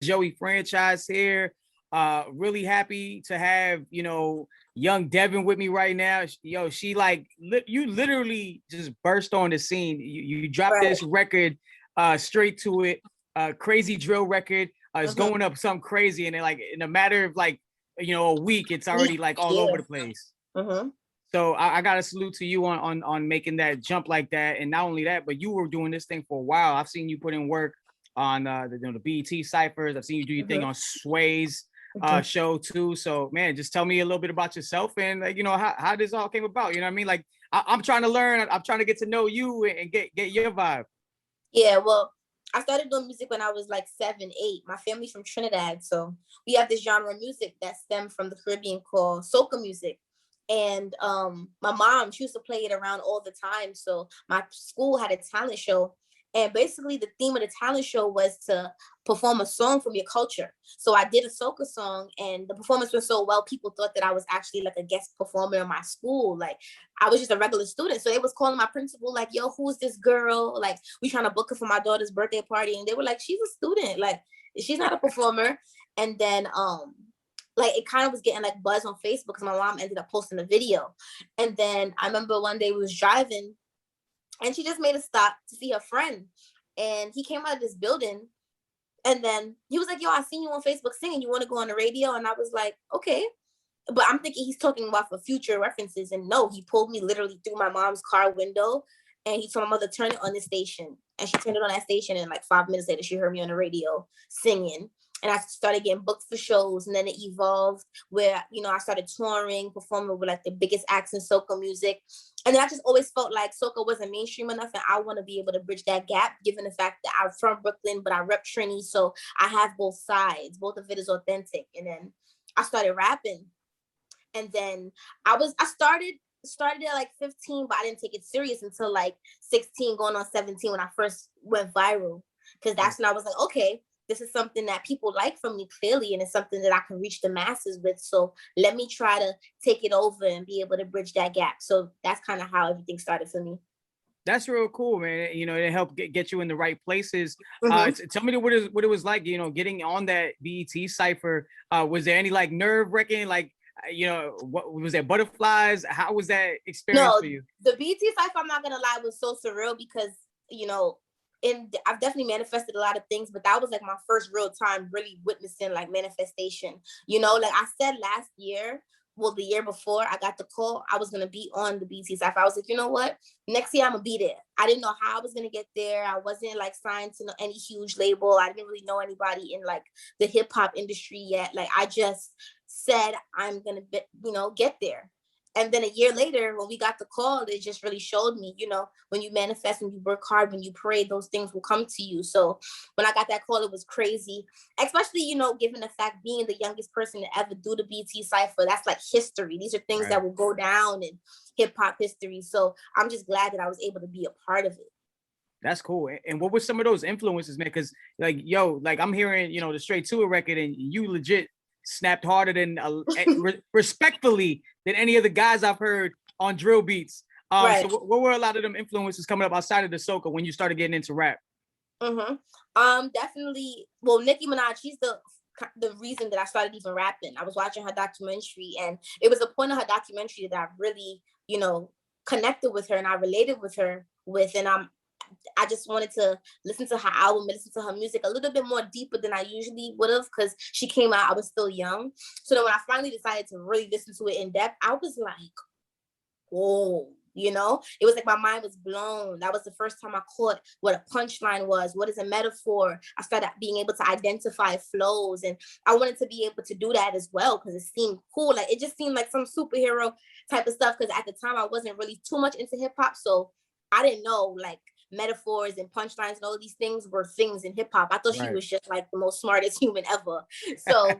Joey franchise here. Really happy to have, you know, Young Devyn with me right now. Yo, she like, you literally just burst on the scene. You dropped this record straight to it, crazy drill record. It's going up something crazy. And then like in a matter of like, you know, a week, it's already like all over the place. So I got to salute to you on making that jump like that. And not only that, but you were doing this thing for a while. I've seen you put in work on the BET Cyphers. I've seen you do your thing on Sway's show too. So man, just tell me a little bit about yourself and like, you know, how this all came about. You know what I mean? Like I'm trying to learn. I'm trying to get to know you and get your vibe. Yeah, well, I started doing music when I was like 7, 8. My family's from Trinidad, so we have this genre of music that stemmed from the Caribbean called Soca music. And my mom, she used to play it around all the time. So my school had a talent show. And basically the theme of the talent show was to perform a song from your culture. So I did a soca song and the performance went so well, people thought that I was actually like a guest performer in my school. Like I was just a regular student. So they was calling my principal like, yo, who's this girl? Like we trying to book her for my daughter's birthday party. And they were like, she's a student. Like she's not a performer. And then like it kind of was getting like buzz on Facebook because my mom ended up posting a video. And then I remember one day we was driving and she just made a stop to see her friend. And he came out of this building and then he was like, yo, I seen you on Facebook singing. You want to go on the radio? And I was like, okay. But I'm thinking he's talking about for future references. And no, he pulled me literally through my mom's car window and he told my mother, turn it on the station. And she turned it on that station. And like 5 minutes later, she heard me on the radio singing. And I started getting booked for shows. And then it evolved where, you know, I started touring, performing with like the biggest acts in soca music. And then I just always felt like soca wasn't mainstream enough. And I want to be able to bridge that gap, given the fact that I'm from Brooklyn, but I rep Trini. So I have both sides. Both of it is authentic. And then I started rapping. And then I started at like 15, but I didn't take it serious until like 16, going on 17 when I first went viral. Because that's when I was like, okay, this is something that people like from me clearly, and it's something that I can reach the masses with. So let me try to take it over and be able to bridge that gap. So that's kind of how everything started for me. That's real cool, man. You know, it helped get you in the right places. Tell me what it was like, you know, getting on that BET Cypher. Was there any like nerve wracking, like, you know, what was there butterflies? How was that experience for you? The BET Cypher, I'm not gonna lie, was so surreal because, you know, I've definitely manifested a lot of things, but that was like my first real time really witnessing like manifestation. You know, like I said last year, well, the year before I got the call, I was going to be on the BT Cypher. I was like, you know what? Next year I'm going to be there. I didn't know how I was going to get there. I wasn't like signed to any huge label. I didn't really know anybody in like the hip hop industry yet. Like I just said, I'm going to, you know, get there. And then a year later, when we got the call, it just really showed me, you know, when you manifest, when you work hard, when you pray, those things will come to you. So when I got that call, it was crazy, especially, you know, given the fact being the youngest person to ever do the BT Cypher, that's like history. These are things that will go down in hip hop history. So I'm just glad that I was able to be a part of it. That's cool. And what were some of those influences, man? Because like, yo, like I'm hearing, you know, the Straight to It record and you legit snapped harder than respectfully than any of the guys I've heard on drill beats. So what were a lot of them influences coming up outside of the soca when you started getting into rap? Definitely. Well, Nicki Minaj, she's the reason that I started even rapping. I was watching her documentary, and it was a point of her documentary that I really, you know, connected with her and I related with her with, and I just wanted to listen to her album and listen to her music a little bit more deeper than I usually would have, because she came out, I was still young. So then when I finally decided to really listen to it in depth, I was like, whoa, you know, it was like my mind was blown. That was the first time I caught what a punchline was. What is a metaphor? I started being able to identify flows, and I wanted to be able to do that as well because it seemed cool. Like it just seemed like some superhero type of stuff, because at the time I wasn't really too much into hip hop, so I didn't know like metaphors and punchlines and all these things were things in hip hop. I thought she was just like the most smartest human ever. So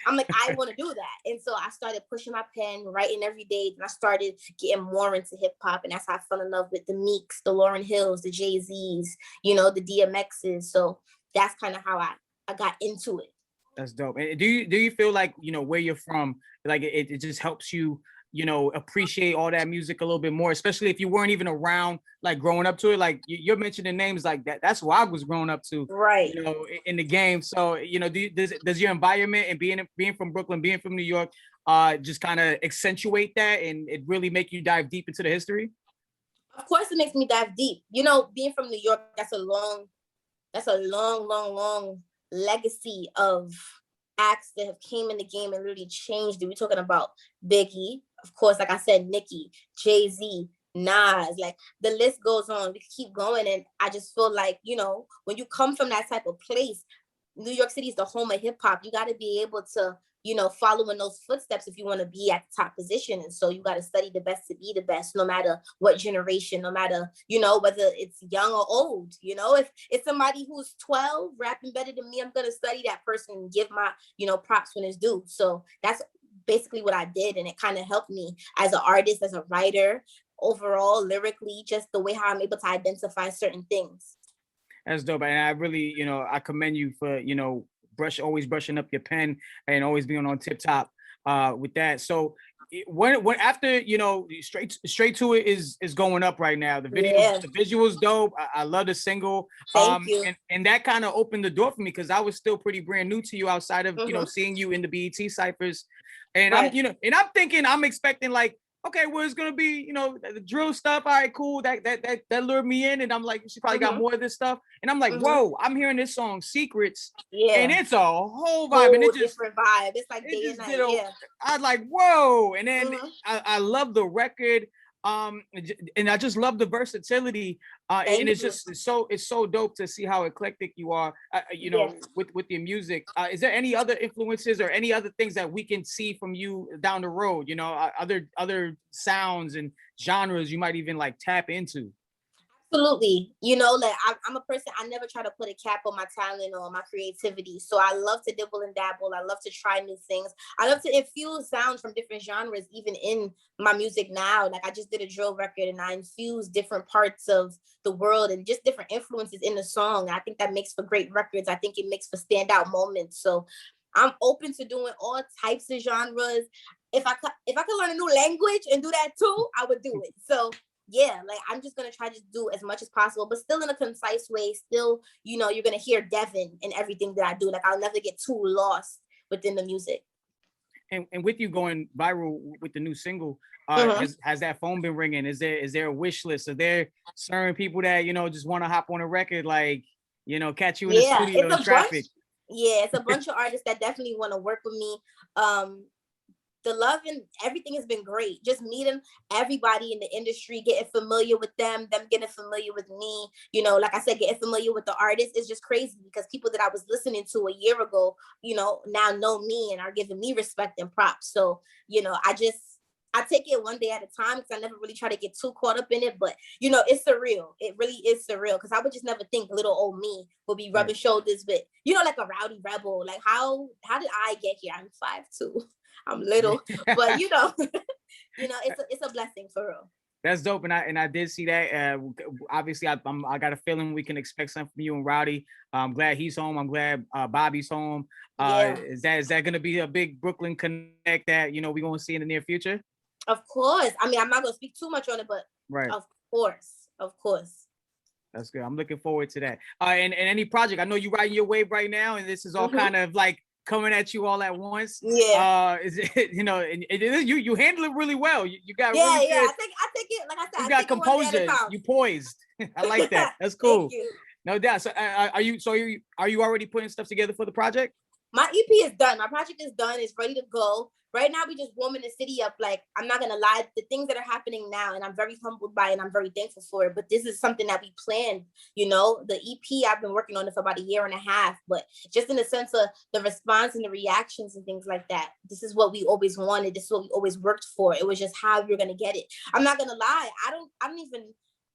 I'm like, I want to do that. And so I started pushing my pen, writing every day. And I started getting more into hip hop. And that's how I fell in love with the Meeks, the Lauryn Hills, the Jay-Z's, you know, the DMX's. So that's kind of how I got into it. That's dope. And do you feel like, you know, where you're from, like it just helps you you know, appreciate all that music a little bit more, especially if you weren't even around, like growing up to it. Like you're mentioning names like that. That's what I was growing up to, Right. you know, in the game. So, you know, does your environment and being from Brooklyn, being from New York, just kind of accentuate that and it really make you dive deep into the history? Of course, it makes me dive deep. You know, being from New York, that's a long legacy of acts that have came in the game and really changed it. We're talking about Biggie, of course, like I said, Nicki, Jay-Z, Nas, like the list goes on. We can keep going. And I just feel like, you know, when you come from that type of place, New York City is the home of hip hop. You got to be able to, you know, follow in those footsteps if you want to be at the top position. And so you got to study the best to be the best, no matter what generation, no matter, you know, whether it's young or old. You know, if it's somebody who's 12 rapping better than me, I'm going to study that person and give my, you know, props when it's due. So that's basically what I did. And it kind of helped me as an artist, as a writer, overall, lyrically, just the way how I'm able to identify certain things. That's dope. And I really, you know, I commend you for, you know, always brushing up your pen and always being on tip top with that. So when after, you know, straight to it is going up right now. The visuals dope. I love the single. Thank you. And that kind of opened the door for me because I was still pretty brand new to you outside of, you know, seeing you in the BET ciphers. And I'm, you know, and I'm thinking, I'm expecting like, okay, well, it's gonna be, you know, the drill stuff. All right, cool. That lured me in, and I'm like, she probably got more of this stuff. And I'm like, whoa, I'm hearing this song Secrets, and it's a whole vibe, and it just different vibe. It's like day and night. I was like, whoa, and then I love the record. And I just love the versatility, and it's just it's so dope to see how eclectic you are, you know, with your music. Is there any other influences or any other things that we can see from you down the road? You know, other sounds and genres you might even like tap into? Absolutely. You know, like I'm a person, I never try to put a cap on my talent or my creativity. So I love to dibble and dabble. I love to try new things. I love to infuse sounds from different genres, even in my music now. Like I just did a drill record and I infused different parts of the world and just different influences in the song. I think that makes for great records. I think it makes for standout moments. So I'm open to doing all types of genres. If I could learn a new language and do that too, I would do it. So yeah, like I'm just gonna try to do as much as possible, but still in a concise way. Still, you know, you're gonna hear Devyn in everything that I do. Like I'll never get too lost within the music. And with you going viral with the new single, has that phone been ringing? Is there a wish list? Are there certain people that, you know, just want to hop on a record, like, you know, catch you in the studio in traffic? It's a bunch of artists that definitely want to work with me. The love and everything has been great. Just meeting everybody in the industry, getting familiar with them getting familiar with me. You know, like I said, getting familiar with the artist is just crazy because people that I was listening to a year ago, you know, now know me and are giving me respect and props. So, you know, I take it one day at a time because I never really try to get too caught up in it. But, you know, it's surreal. It really is surreal because I would just never think little old me would be rubbing shoulders with, you know, like a rowdy rebel. Like how did I get here? I'm 5'2". I'm little, but you know, it's a blessing for real. That's dope, and I did see that. Obviously, I got a feeling we can expect something from you and Rowdy. I'm glad he's home. I'm glad Bobby's home. Is that going to be a big Brooklyn connect that, you know, we're going to see in the near future? Of course. I mean, I'm not going to speak too much on it, but of course. That's good. I'm looking forward to that. And any project, I know you're riding your wave right now, and this is all kind of like coming at you all at once. Is it, you know, and you handle it really well. You got really good. I think it, like I said, you got composure. You poised. I like that. That's cool. Thank you. No doubt. So are you already putting stuff together for the project? My EP is done. My project is done. It's ready to go. Right now, we just warming the city up. Like, I'm not going to lie, the things that are happening now, and I'm very humbled by it, and I'm very thankful for it. But this is something that we planned, you know. The EP, I've been working on it for about a year and a half. But just in the sense of the response and the reactions and things like that, this is what we always wanted. This is what we always worked for. It was just how you're going to get it. I'm not going to lie. I don't even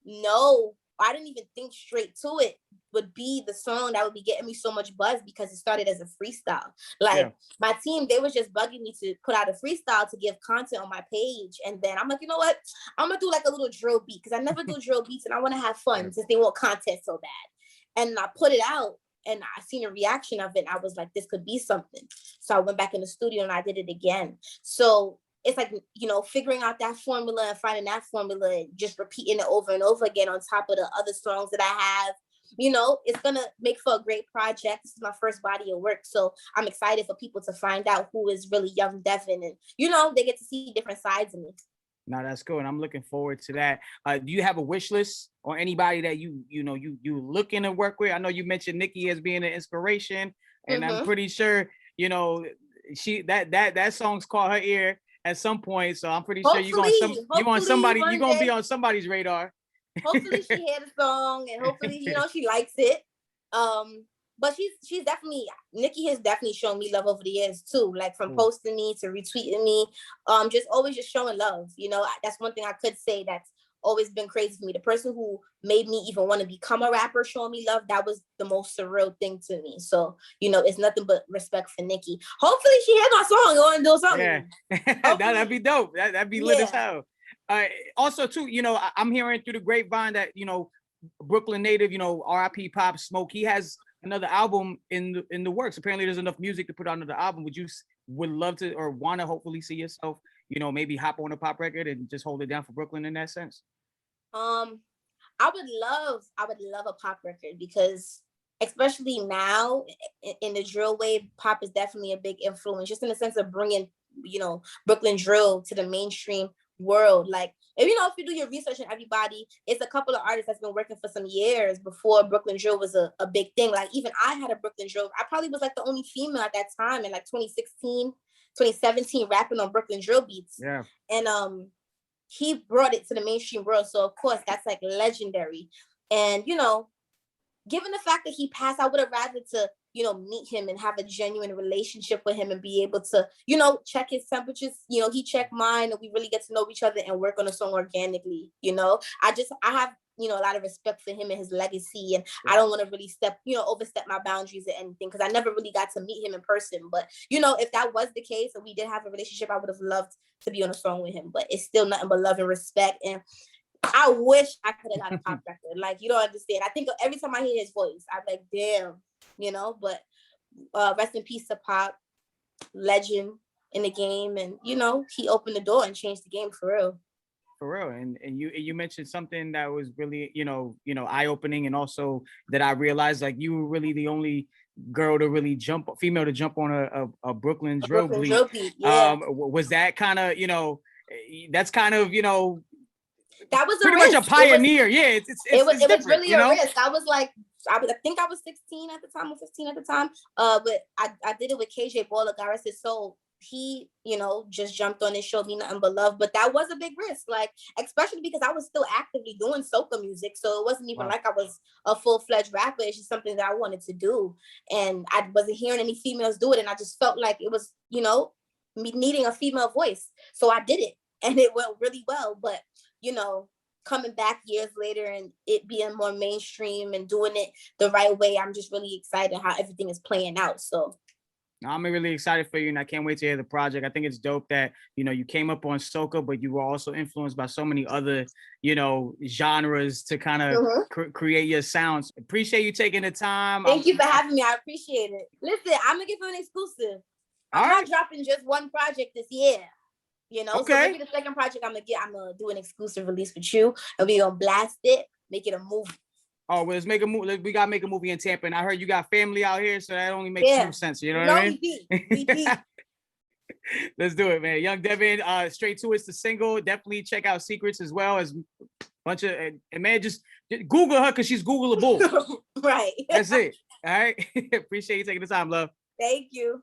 know. I didn't even think straight to it would be the song that would be getting me so much buzz because it started as a freestyle. Like my team, they was just bugging me to put out a freestyle to give content on my page. And then I'm like, you know what? I'm going to do like a little drill beat because I never do drill beats and I want to have fun since they want content so bad. And I put it out and I seen a reaction of it. And I was like, this could be something. So I went back in the studio and I did it again. So it's like, you know, figuring out that formula and finding that formula and just repeating it over and over again on top of the other songs that I have. You know, it's gonna make for a great project. This is my first body of work, so I'm excited for people to find out who is really Young Devyn, and you know, they get to see different sides of me. No, that's good. And I'm looking forward to that. Do you have a wish list or anybody that you looking to work with? I know you mentioned Nicki as being an inspiration, and I'm pretty sure that song's caught her ear at some point. So I'm pretty sure you're gonna be on somebody's radar. Hopefully she hear the song, and hopefully, you know, she likes it. But she's definitely, Nicki has definitely shown me love over the years too, like from posting me to retweeting me, just always just showing love. You know, that's one thing I could say that's always been crazy for me. The person who made me even want to become a rapper, showing me love, that was the most surreal thing to me. So, you know, it's nothing but respect for Nicki. Hopefully she hears my song and do something. Yeah, that'd be dope. That'd be lit as hell. Also too, you know, I'm hearing through the grapevine that, you know, Brooklyn native, you know, R.I.P. Pop Smoke, he has another album in the works. Apparently there's enough music to put out another album. Would love to or want to hopefully see yourself, you know, maybe hop on a pop record and just hold it down for Brooklyn in that sense? I would love a pop record, because especially now in the drill wave, pop is definitely a big influence, just in the sense of bringing, you know, Brooklyn drill to the mainstream world. Like, if you do your research on everybody, it's a couple of artists that's been working for some years before Brooklyn drill was a big thing. Like, even I had a Brooklyn drill. I probably was like the only female at that time in like 2016, 2017 rapping on Brooklyn drill beats. Yeah. And he brought it to the mainstream world. So of course that's like legendary. And, you know, given the fact that he passed, I would have rather to, you know, meet him and have a genuine relationship with him and be able to, you know, check his temperatures. You know, he checked mine, and we really get to know each other and work on a song organically. You know, I have, you know, a lot of respect for him and his legacy. And I don't want to really overstep my boundaries or anything, because I never really got to meet him in person. But, you know, if that was the case and we did have a relationship, I would have loved to be on a song with him. But it's still nothing but love and respect. And I wish I could have got a pop record. Like, you don't understand. I think every time I hear his voice, I'm like, damn, you know. But rest in peace to Pop, legend in the game. And, you know, he opened the door and changed the game for real. For real. And you mentioned something that was really, you know, eye-opening, and also that I realized, like, you were really the only girl to really female to jump on a Brooklyn drill beat. Yeah. Was that kind of, you know, that's kind of, you know, that was pretty much a pioneer. It was really a risk. I was like, I think I was 16 at the time or 15 at the time. But I did it with KJ Baller, Garrison. So he, you know, just jumped on and showed me nothing but love. But that was a big risk, like, especially because I was still actively doing soca music. So it wasn't even like I was a full-fledged rapper. It's just something that I wanted to do. And I wasn't hearing any females do it. And I just felt like it was, you know, me needing a female voice. So I did it, and it went really well. But, you know, coming back years later and it being more mainstream and doing it the right way, I'm just really excited how everything is playing out. So I'm really excited for you, and I can't wait to hear the project. I think it's dope that, you know, you came up on soca, but you were also influenced by so many other, you know, genres to kind of create your sounds. Appreciate you taking the time. Thank you for having me. I appreciate it. Listen, I'm gonna give you an exclusive. I'm not dropping just one project this year. You know, so maybe the second project I'm gonna do an exclusive release with you, and we're gonna blast it, make it a movie. Oh, well, let's make a movie. We gotta make a movie in Tampa, and I heard you got family out here, so that only makes more sense. You know what I mean? Let's do it, man. Young Devyn, Straight to It's the single. Definitely check out Secrets as well as a bunch of, and man, just Google her because she's Googleable. Right. That's it. All right. Appreciate you taking the time, love. Thank you.